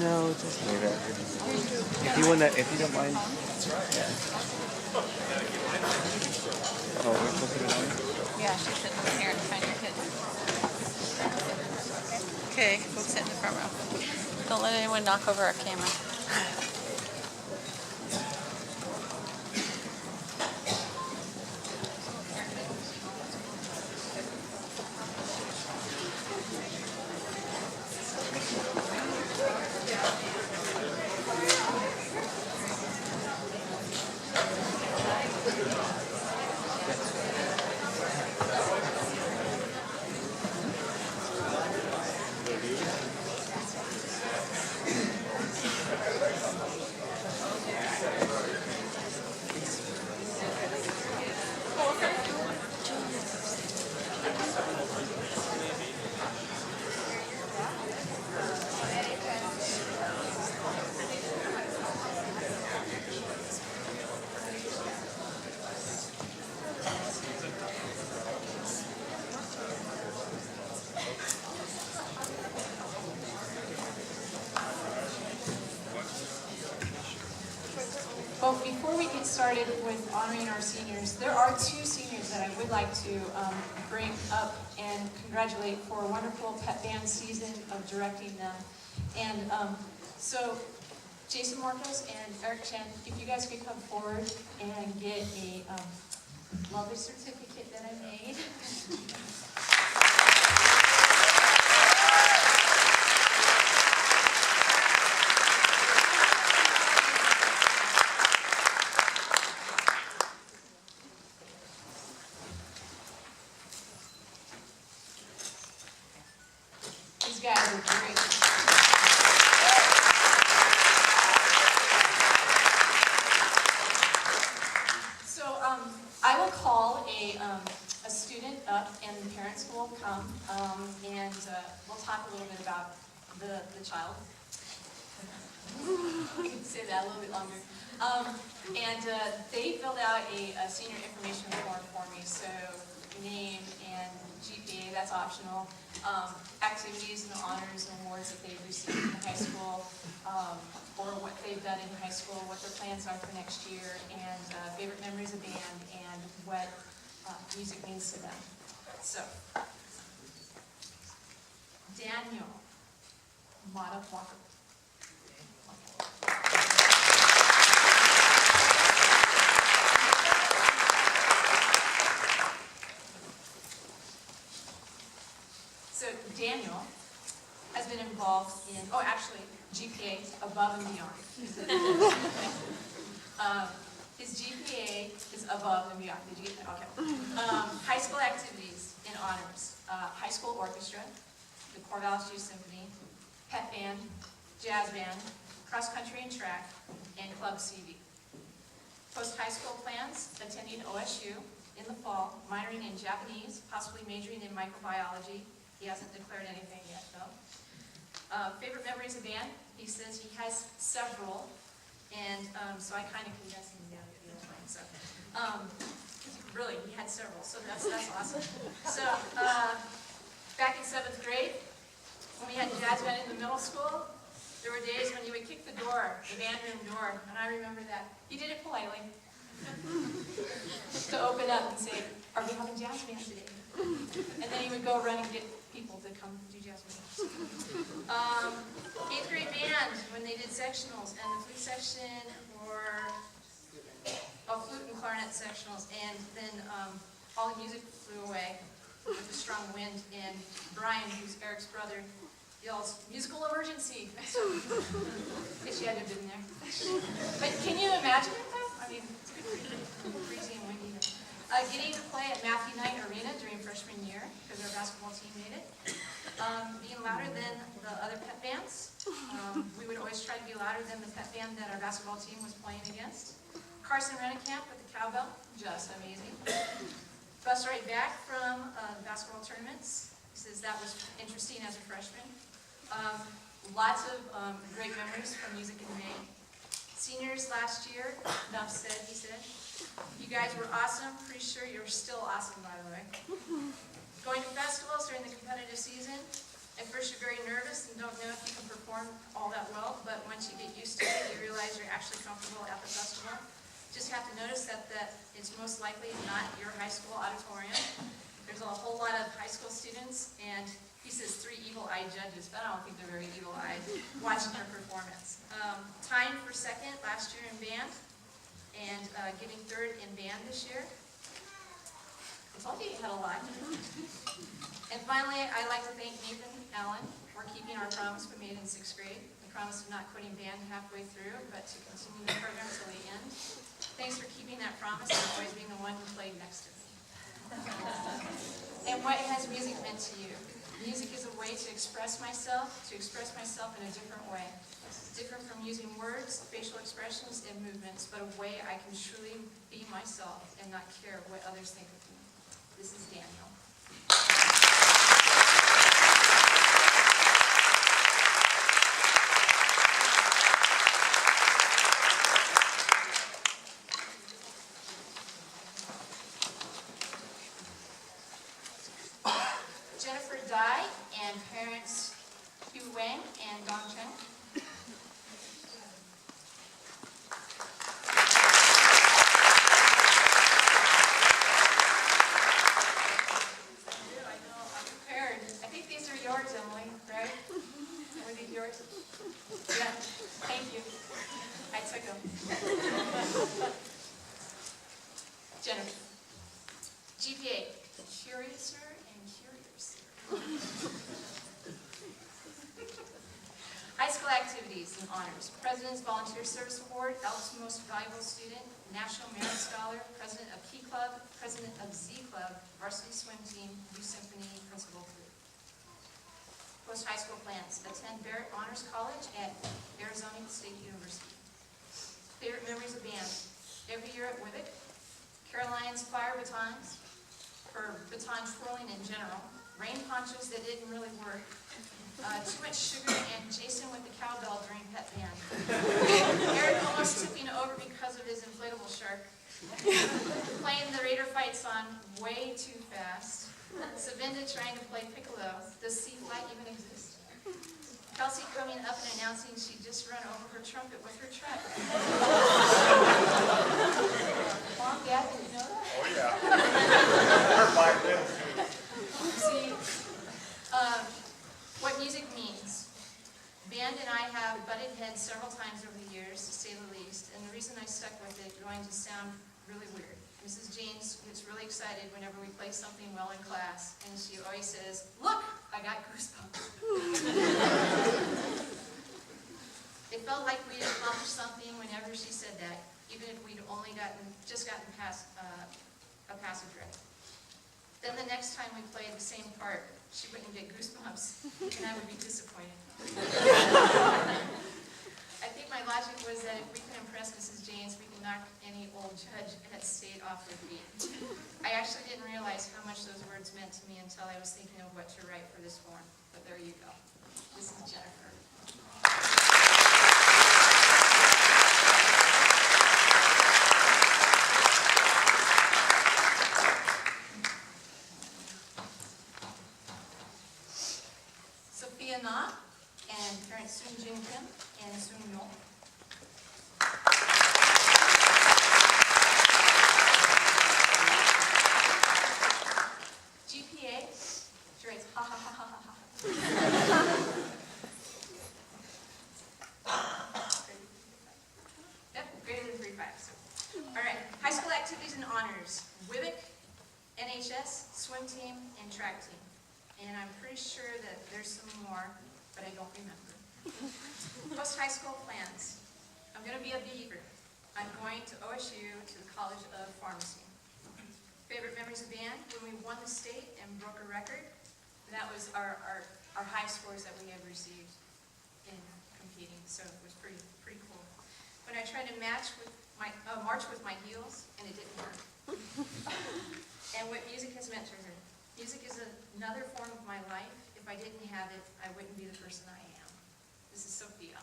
No, just leave it. If you don't mind. Yeah. Oh, we're supposed to be on? Yeah, she's sitting over here and find your kids. Okay, go sit in the front row. Don't let anyone knock over our camera. Well, before we get started with honoring our seniors, there are two seniors that I would like to bring up and congratulate for a wonderful pep band season of directing them. And so, Jason Marcos and Eric Chen, if you guys could come forward and get a lovely certificate that I made. These guys are great. So I will call a student up, and the parents will come, and we'll talk a little bit about the child. We can say that a little bit longer. And they filled out a senior information form for me, so name and GPA, that's optional. Activities and honors and awards that they've received in high school, or what they've done in high school, what their plans are for next year, and favorite memories of band, and what music means to them. So, Daniel Mata Walker. So Daniel has been involved in, GPA above and beyond. His GPA is above and beyond. Did you get that? Okay. High school activities and honors. High school orchestra, the Corvallis Youth Symphony, pep band, jazz band, cross country and track, and Club CV. Post-high school plans, attending OSU in the fall, minoring in Japanese, possibly majoring in microbiology. He hasn't declared anything yet, though. Favorite memories of band? He says he has several, and so I kind of condensed them down to the point. So, really, he had several, so that's awesome. So, back in 7th grade, when we had jazz band in the middle school, there were days when you would kick the door, the band room door, and I remember that. He did it politely. To open up and say, "Are we having jazz band today?" And then he would go run and get people to come do jazz band. 8th grade band, when they did sectionals, and the flute section, or flute and clarinet sectionals, and then all the music flew away with a strong wind, and Brian, who's Eric's brother, yells, "Musical emergency!" Guess you had to have been there. But can you imagine it though? I mean, it's good freezing and windy. Getting to play at Matthew Knight Arena during freshman year, because our basketball team made it. Being louder than the other pep bands. We would always try to be louder than the pep band that our basketball team was playing against. Carson Rennekamp with the cowbell, just amazing. Bus ride back from basketball tournaments. He says that was interesting as a freshman. Lots of great memories from music in May. Seniors last year, enough said, he said. You guys were awesome. Pretty sure you're still awesome, by the way. Going to festivals during the competitive season. At first you're very nervous and don't know if you can perform all that well. actually comfortable at the festival. Just have to notice that it's most likely not your high school auditorium. There's a whole lot of high school students, and he says 3 evil-eyed judges, but I don't think they're very evil-eyed, watching your performance. Timed for second last year in band, and getting third in band this year. I told you had a lot. And finally, I'd like to thank Nathan Allen for keeping our promise we made in 6th grade. The promise of not quitting band halfway through, but to continue the program till the end. Thanks for keeping that promise and always being the one who played next to me. And what has music meant to you? Music is a way to express myself in a different way. Different from using words, facial expressions, and movements, but a way I can truly be myself and not care what others think of me. This is Daniel. Jennifer Dai and parents Hugh Wang and Dong Chen. Jennifer. GPA, curiouser and curiouser. High school activities and honors. President's Volunteer Service Award, Elk's Most Valuable Student, National Merit Scholar, President of Key Club, President of Z Club, Varsity Swim Team, Youth Symphony, Principal 3. Post-high school plans. Attend Barrett Honors College at Arizona State University. Favorite memories of band. Every year at Wibbick. Caroline's fire batons, for baton twirling in general, rain ponchos that didn't really work, too much sugar, and Jason with the cowbell during pet band. Eric almost tipping over because of his inflatable shark. Playing the Raider fight song way too fast. Savinda trying to play piccolo. Does C-flat even exist? Kelsey coming up and announcing she just run over her trumpet with her truck. Mom, Dad, did you know that? Oh, yeah. Her violin. See, what music means. Band and I have butted heads several times over the years, to say the least, and the reason I stuck with it, going to sound really weird. Mrs. James gets really excited whenever we play something well in class, and she always says, "Look, I got goosebumps." It felt like we'd accomplished something whenever she said that, even if we'd only just gotten past a passage read. Then the next time we played the same part, she wouldn't get goosebumps, and I would be disappointed. I think my logic was that if we could impress Mrs. James, we could knock any old judge at state off their feet. I actually didn't realize how much those words meant to me until I was thinking of what to write for this form. But there you go. This is Jennifer. Sophia Na and parents Soon Jin Kim and Soon Yol. GPA, she writes ha ha ha ha ha ha. Yep, greater than 3.5. All right, high school activities and honors. Wibbick, NHS, swim team, and track team. And I'm pretty sure that there's some more, but I don't remember. Post-high school plans. I'm going to be a Beaver. I'm going to OSU, to the College of Pharmacy. Favorite memories of band? When we won the state and broke a record, that was our high scores that we had received in competing, so it was pretty cool. When I tried to march with my heels, and it didn't work. And what music has meant to her. Music is another form of my life. If I didn't have it, I wouldn't be the person I am. This is Sophia.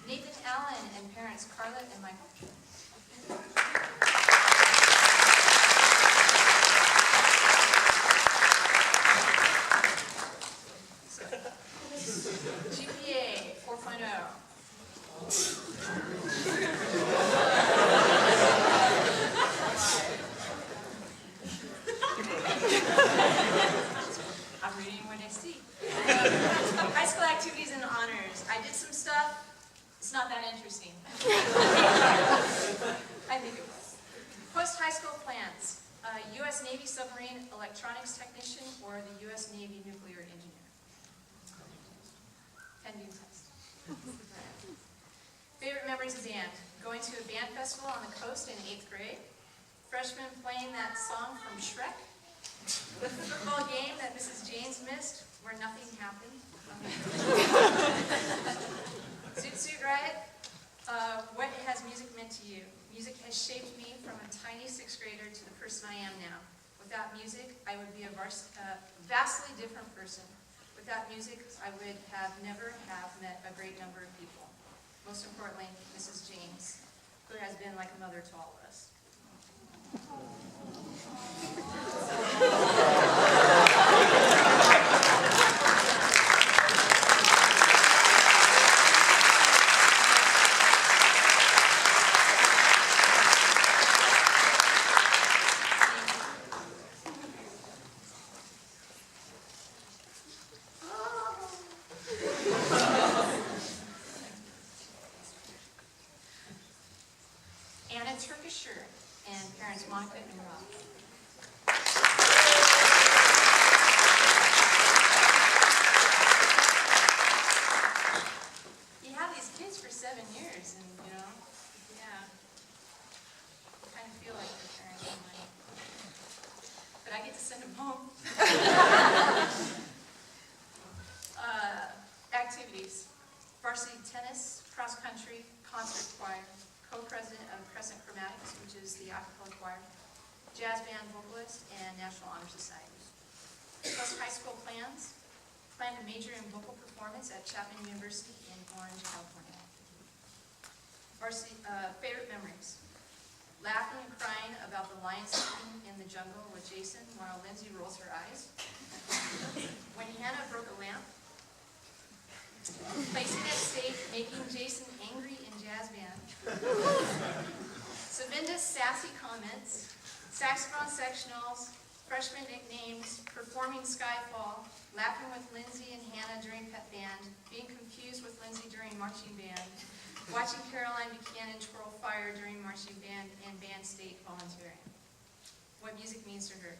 Nathan Allen and parents Carla and Michael. GPA 4.0. I'm reading what I see. High school activities and honors. I did some stuff. It's not that interesting. I think it was. Post-high school plans. U.S. Navy submarine electronics technician or the U.S. Navy nuclear engineer. Pending test. Favorite memories of band. Going to a band festival on the coast in 8th grade. Freshman playing that song from Shrek. The football game that Mrs. James missed where nothing happened. Zoot Suit Riot. What has music meant to you? Music has shaped me from a tiny 6th grader to the person I am now. Without music, I would be a vastly different person. Without music, I would have never have met a great number of people. Most importantly, Mrs. James, who has been like a mother to all of us. Turkisher and parents Monica and Rob. You have these kids for 7 years, and yeah, I kind of feel like their parents in mine. But I get to send them home. Activities: varsity tennis, cross country, concert choir. Co-president of Crescent Chromatics, which is the acapella choir, jazz band vocalist, and National Honor Society. Post-high school plans. Plan to major in vocal performance at Chapman University in Orange, California. Varsity, favorite memories. Laughing and crying about the lion sleeping in the jungle with Jason while Lindsay rolls her eyes. When Hannah broke a lamp. Placing at stage, making Jason angry in jazz band. Savinda's sassy comments, saxophone sectionals, freshman nicknames, performing Skyfall, laughing with Lindsay and Hannah during pep band, being confused with Lindsay during marching band, watching Caroline Buchanan twirl fire during marching band and band state volunteering. What music means to her.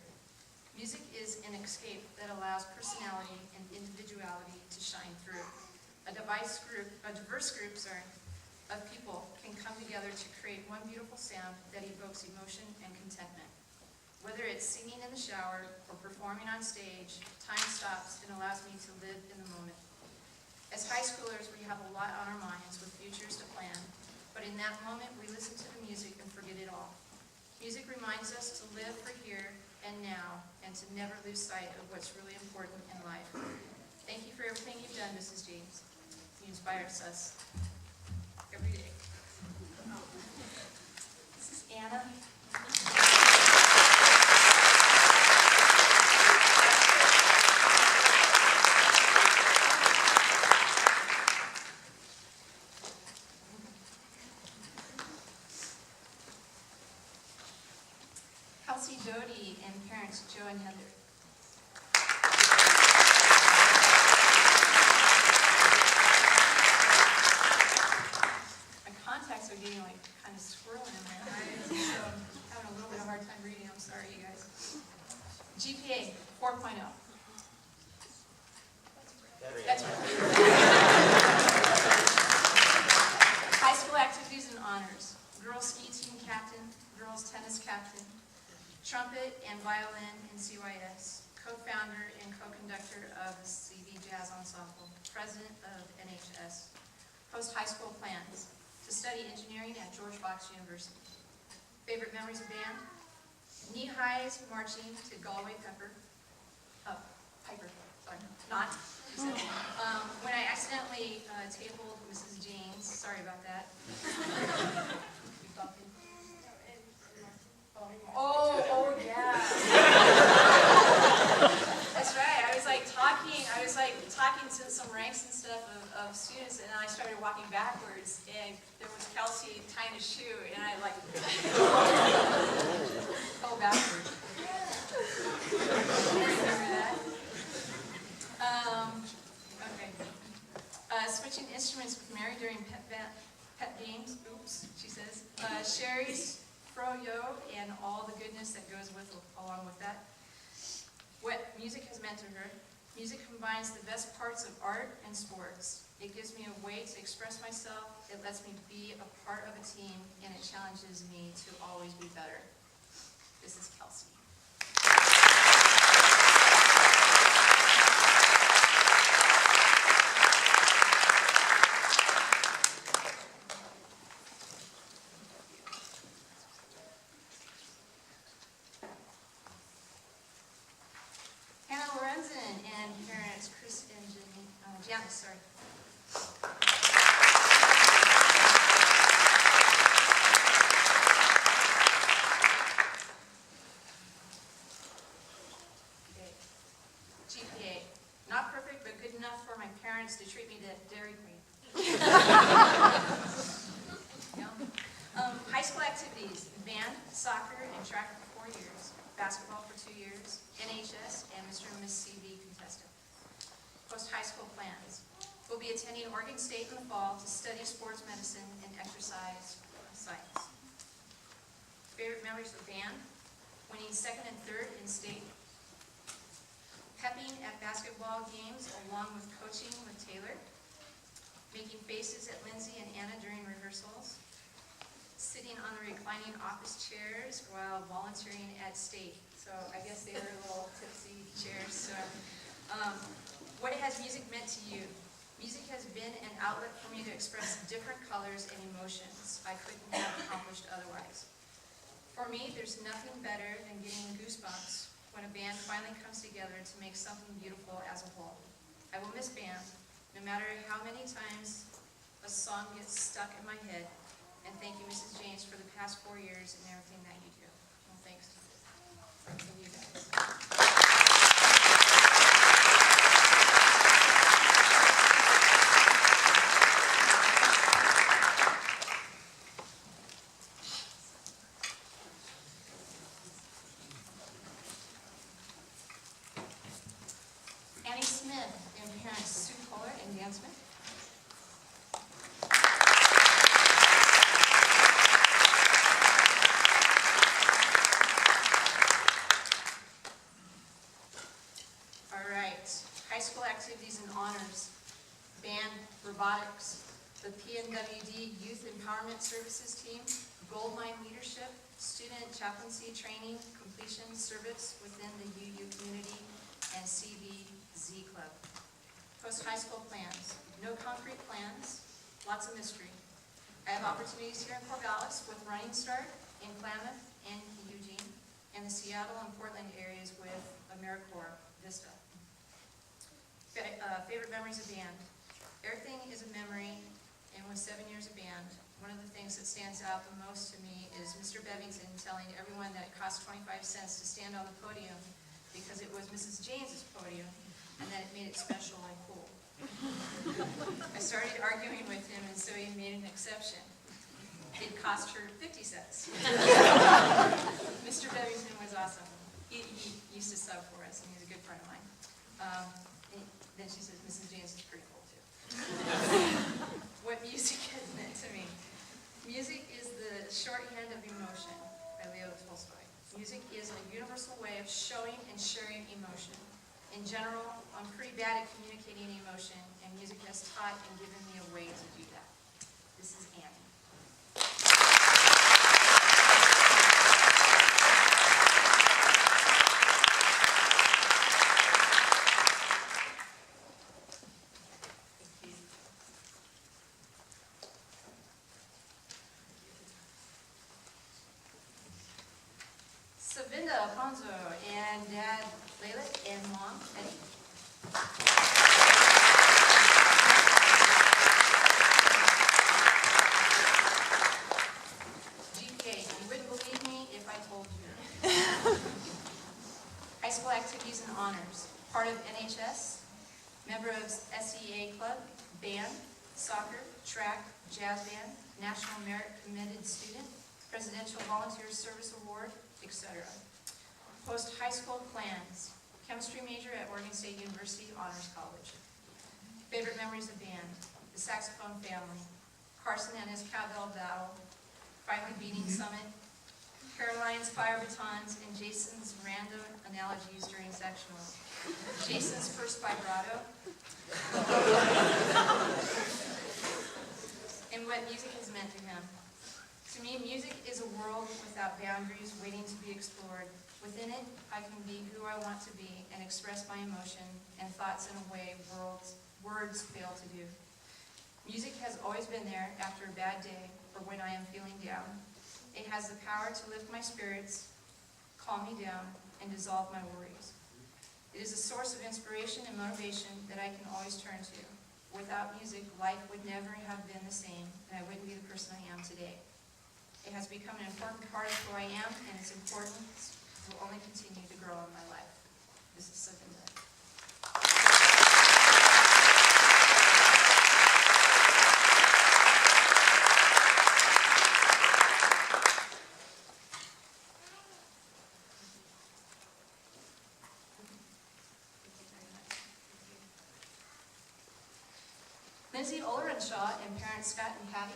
Music is an escape that allows personality and individuality to shine through. A diverse group of people can come together to create one beautiful sound that evokes emotion and contentment. Whether it's singing in the shower or performing on stage, time stops and allows me to live in the moment. As high schoolers, we have a lot on our minds with futures to plan, but in that moment, we listen to the music and forget it all. Music reminds us to live for here and now, and to never lose sight of what's really important in life. Thank you for everything you've done, Mrs. James. You inspire us every day. This is Anna. Kelsey Doty and parents Joe and Heather. Contacts are getting like kind of swirling in my eyes, so I'm having a little bit of a hard time reading. I'm sorry, you guys. GPA 4.0. That's right. High school activities and honors. Girls ski team captain, girls tennis captain, trumpet and violin in CYS, co-founder and co-conductor of the CV Jazz Ensemble, president of NHS. Post-high school plans. To study engineering at George Fox University. Favorite memories of band? Knee highs marching to Galway Piper. Sorry, not. When I accidentally tabled Mrs. James, sorry about that. Oh yeah. That's right. I was like talking to some ranks and stuff of students, and I started walking backwards, and there was Kelsey tying a shoe, and I like fell backwards. Remember that? Okay. Switching instruments with Mary during pet games. Oops, she says. Sherry's froyo and all the goodness that goes along with that. What music has meant to her. Music combines the best parts of art and sports. It gives me a way to express myself. It lets me be a part of a team, and it challenges me to always be better. This is Kelsey. Janice, sorry. Okay. GPA, not perfect, but good enough for my parents to treat me to Dairy Queen. Yeah. High school activities, band, soccer, and track for 4 years, basketball for 2 years, NHS, and Mr. and Miss CV contestant. Post-high school plans. We'll be attending Oregon State in the fall to study sports medicine and exercise science. Favorite memories of band, winning 2nd and 3rd in state. Pepping at basketball games along with coaching with Taylor. Making faces at Lindsay and Anna during rehearsals. Sitting on the reclining office chairs while volunteering at state. So I guess they were little tipsy chairs. So, what has music meant to you? Music has been an outlet for me to express different colors and emotions I couldn't have accomplished otherwise. For me, there's nothing better than getting goosebumps when a band finally comes together to make something beautiful as a whole. I will miss band, no matter how many times a song gets stuck in my head. And thank you, Mrs. James, for the past 4 years and everything that you do. Well, thanks to you guys. Activities and honors, band, robotics, the PNWD Youth Empowerment Services Team, Goldmine Leadership, Student Chaplaincy Training, Completion Service within the UU community, and CVZ Club. Post-high school plans, no concrete plans, lots of mystery. I have opportunities here in Corvallis with Running Start, in Klamath, and Eugene, and the Seattle and Portland areas with AmeriCorps Vista. Favorite memories of band. Everything is a memory, and with 7 years of band, one of the things that stands out the most to me is Mr. Bevington telling everyone that it cost 25 cents to stand on the podium because it was Mrs. James's podium, and that it made it special and cool. I started arguing with him, and so he made an exception. It cost her 50 cents. Mr. Bevington was awesome. He used to sub for us, and he's a good friend of mine. Then she says, Mrs. James is pretty cool too. What music has meant to me. Music is the shorthand of emotion by Leo Tolstoy. Music is a universal way of showing and sharing emotion. In general, I'm pretty bad at communicating emotion, and music has taught and given me a way to do that. This is Annie. Savinda Alfonso and Dad Layla and Mom Eddie. GPA, you wouldn't believe me if I told you. High school activities and honors. Part of NHS, member of SEA Club, band, soccer, track, jazz band, National Merit Commended Student, Presidential Volunteer Service Award, etc. Post-high school plans, chemistry major at Oregon State University Honors College. Favorite memories of band, the saxophone family, Carson and his cowbell battle, finally beating Summit, Caroline's fire batons, and Jason's random analogies during sectional. Jason's first vibrato, and what music has meant to him. To me, music is a world without boundaries waiting to be explored. Within it, I can be who I want to be and express my emotion and thoughts in a way words fail to do. Music has always been there after a bad day or when I am feeling down. It has the power to lift my spirits, calm me down, and dissolve my worries. It is a source of inspiration and motivation that I can always turn to. Without music, life would never have been the same, and I wouldn't be the person I am today. It has become an important part of who I am, and its importance will only continue to grow in my life. This is something that Lindsay Oleranshaw and parents Scott and Patty.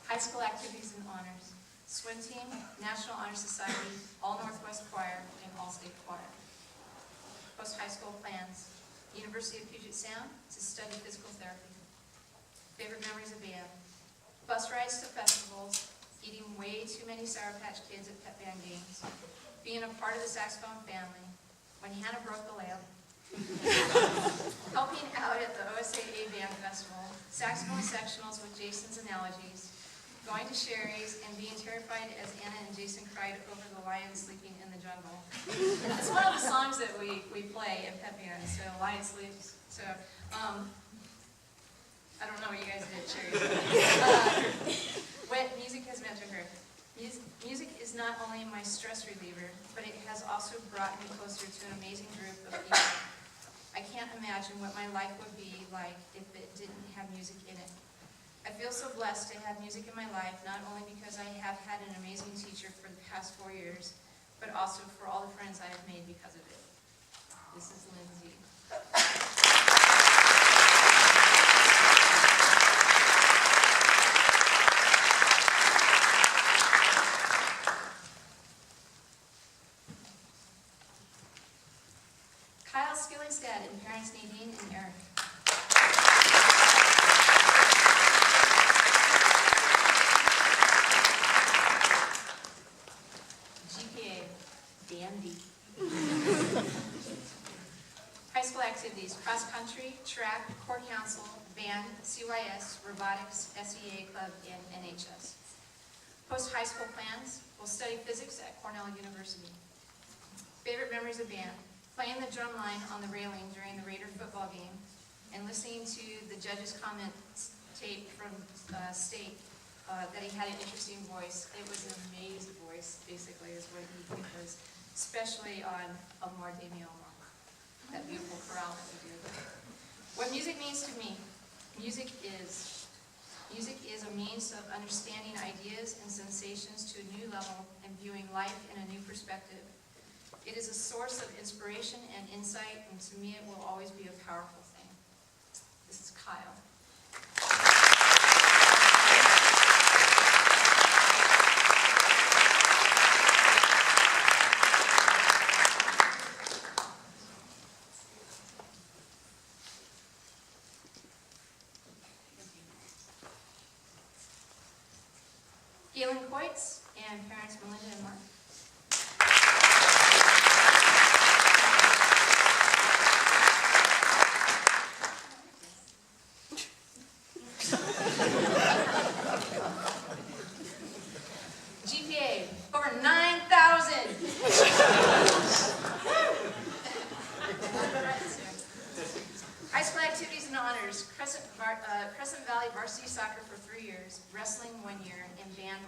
High school activities and honors. Swim team, National Honor Society, All Northwest Choir, and All State Choir. Post-high school plans. University of Puget Sound to study physical therapy. Favorite memories of band. Bus rides to festivals, eating way too many Sour Patch Kids at pep band games, being a part of the saxophone family, when Hannah broke the lamp, helping out at the OSAA Band Festival, saxophone sectionals with Jason's analogies, going to Sherry's and being terrified as Anna and Jason cried over the lion sleeping in the jungle. It's one of the songs that we play at pep band, so lion sleeps. So, I don't know what you guys did at Sherry's. What music has meant to her. Music is not only my stress reliever, but it has also brought me closer to an amazing group of people. I can't imagine what my life would be like if it didn't have music in it. I feel so blessed to have music in my life, not only because I have had an amazing teacher for the past 4 years, but also for all the friends I have made because of it. This is Lindsay. Kyle Skillingstead and parents Nadine and Eric. Dandy. High school activities, cross country, track, core council, band, CYS, robotics, SEA club, and NHS. Post high school plans, we'll study physics at Cornell University. Favorite memories of band, playing the drum line on the railing during the Raider football game and listening to the judge's comment tape from state that he had an interesting voice. It was an amazing voice, basically, is what he was. Especially on El Mar de Mi Alma, that beautiful chorale that we do. What music means to me, music is a means of understanding ideas and sensations to a new level and viewing life in a new perspective. It is a source of inspiration and insight, and to me it will always be a powerful thing. This is Kyle. Galen Coitz and parents Melinda and Mark. GPA over 9,000.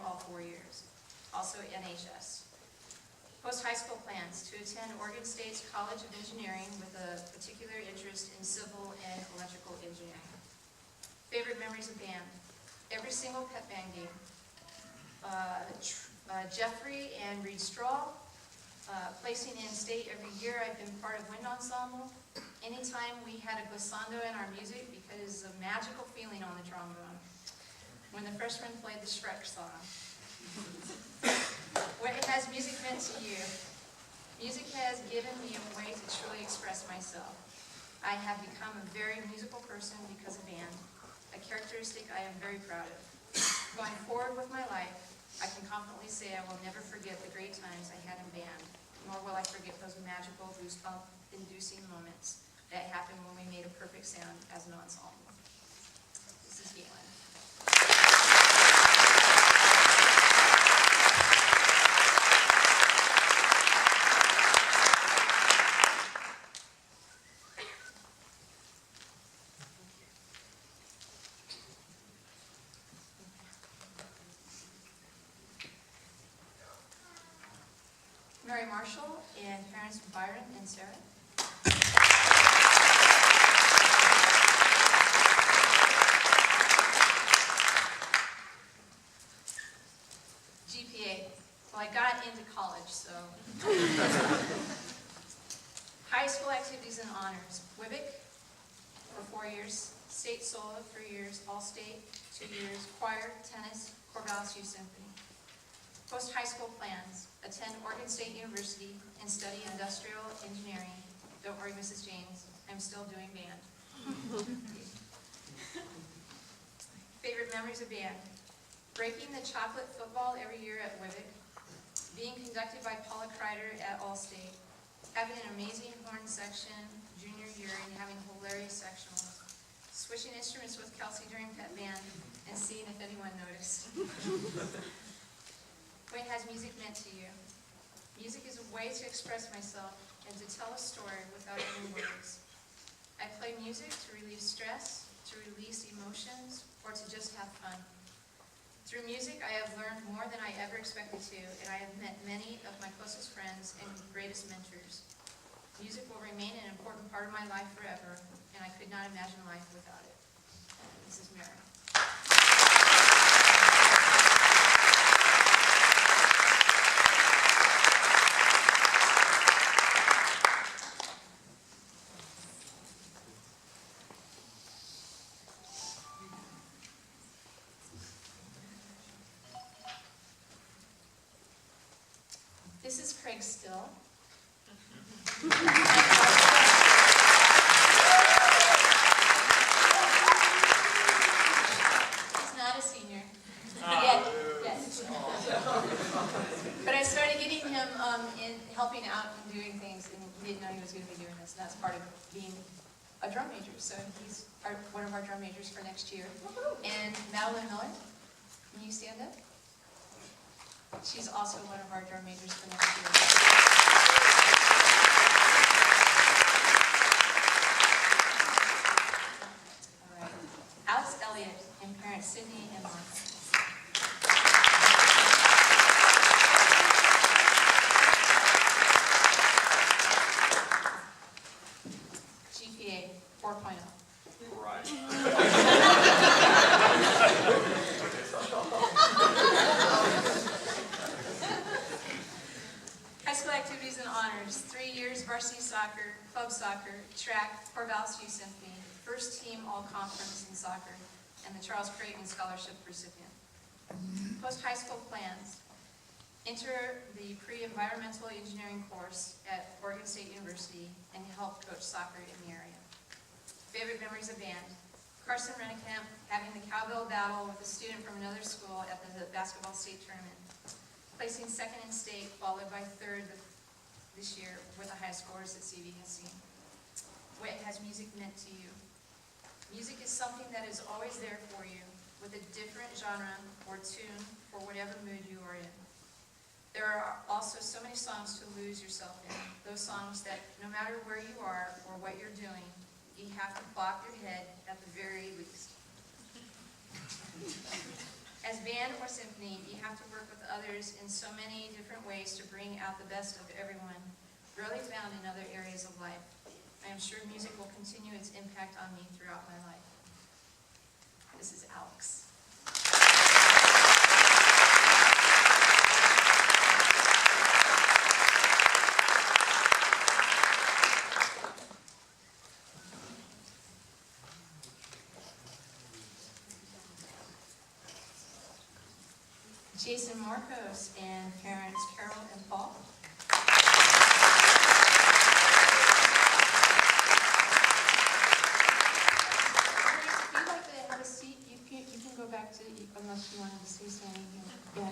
all 4 years. Also NHS. Post-high school plans to attend Oregon State's College of Engineering with a particular interest in civil and electrical engineering. Favorite memories of band. Every single pep band game. Jeffrey and Reed Straw. Placing in state every year. I've been part of wind ensemble. Anytime we had a glissando in our music because of magical feeling on the trombone. When the freshmen played the Shrek song. What has music meant to you? Music has given me a way to truly express myself. I have become a very musical person because of band, a characteristic I am very proud of. Going forward with my life, I can confidently say I will never forget the great times I had in band, nor will I forget those magical, goosebump-inducing moments that happened when we made a perfect sound as an ensemble. This is Galen. Mary Marshall and parents Byron and Sarah. GPA. Well, I got into college, so. High school activities and honors. WIBIC for 4 years, state solo 3 years, all-state 2 years, choir, tennis, Corvallis Youth Symphony. Post-high school plans, attend Oregon State University and study industrial engineering. Don't worry, Mrs. James, I'm still doing band. Favorite memories of band? Breaking the chocolate football every year at WIBIC, being conducted by Paula Kreider at Allstate, having an amazing horn section junior year and having hilarious sectionals, switching instruments with Kelsey during pep band, and seeing if anyone noticed. What has music meant to you? Music is a way to express myself and to tell a story without any words. I play music to relieve stress, to release emotions, or to just have fun. Through music, I have learned more than I ever expected to, and I have met many of my closest friends and greatest mentors. Music will remain an important part of my life forever, and I could not imagine life without it. This is Mary. This is Craig Still. He's not a senior. Yet. But I started getting him in helping out and doing things, and he didn't know he was going to be doing this, and that's part of being a drum major. So he's one of our drum majors for next year. And Madeline Miller, can you stand up? She's also one of our drum majors for next year. All right. Alex Elliott and parents Sydney and Mark. GPA 4.0. Right. Activities and honors, 3 years varsity soccer, club soccer, track, Corvallis Youth Symphony, first team all-conference in soccer, and the Charles Creighton Scholarship recipient. Post-high school plans, enter the pre-environmental engineering course at Oregon State University and help coach soccer in the area. Favorite memories of band, Carson Rennekamp having the cowbell battle with a student from another school at the basketball state tournament. Placing second in state, followed by third this year with the highest scores at CVHS. What has music meant to you? Music is something that is always there for you, with a different genre or tune for whatever mood you are in. There are also so many songs to lose yourself in, those songs that no matter where you are or what you're doing, you have to bop your head at the very least. As band or symphony, you have to work with others in so many different ways to bring out the best of everyone, rarely found in other areas of life. I am sure music will continue its impact on me throughout my life. This is Alex. Jason Marcos and parents Carol and Paul. If you'd like to have a seat, you can go back to, unless you wanted to say something. Yeah.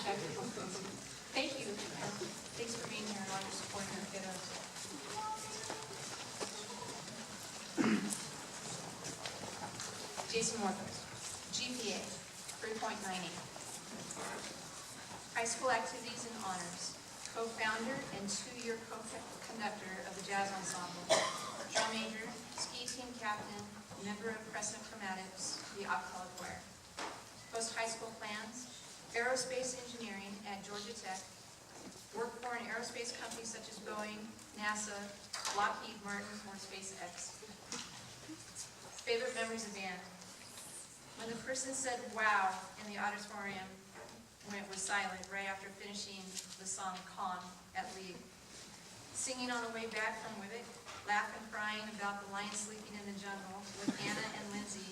Back to the podium. Thank you. Thanks for being here and all your support and your kiddos. Jason Marcos, GPA. 3.98. High school activities and honors. Co-founder and 2-year co-conductor of the jazz ensemble. Drum major, ski team captain, member of Crescent Chromatics, the acapella choir. Post-high school plans, aerospace engineering at Georgia Tech. Worked for an aerospace company such as Boeing, NASA, Lockheed Martin, or SpaceX. Favorite memories of band. When the person said wow in the auditorium when it was silent right after finishing the song Con at League. Singing on the way back from Wibbick, laughing, crying about the lion sleeping in the jungle with Anna and Lindsay.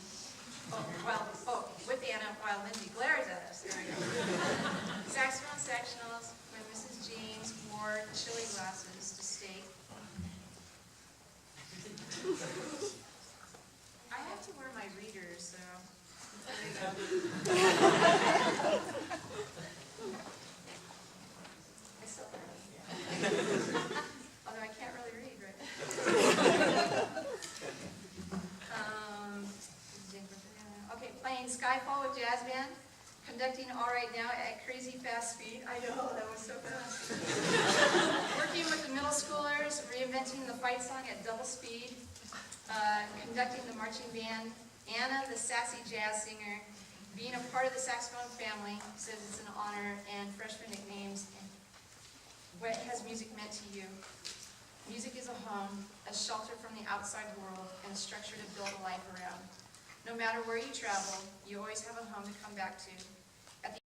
With Anna while Lindsay glares at us. There we go. Saxophone sectionals when Mrs. James wore chili glasses to steak. I have to wear my readers, so. There you go. I still have. Although I can't really read, right? Okay, playing Skyfall with Jazz Band. Conducting All Right Now at crazy fast speed. I know, that was so fast. Working with the middle schoolers, reinventing the fight song at double speed. Conducting the marching band. Anna, the sassy jazz singer, being a part of the saxophone family, says it's an honor, and freshman nicknames. What has music meant to you? Music is a home, a shelter from the outside world, and a structure to build a life around. No matter where you travel, you always have a home to come back to.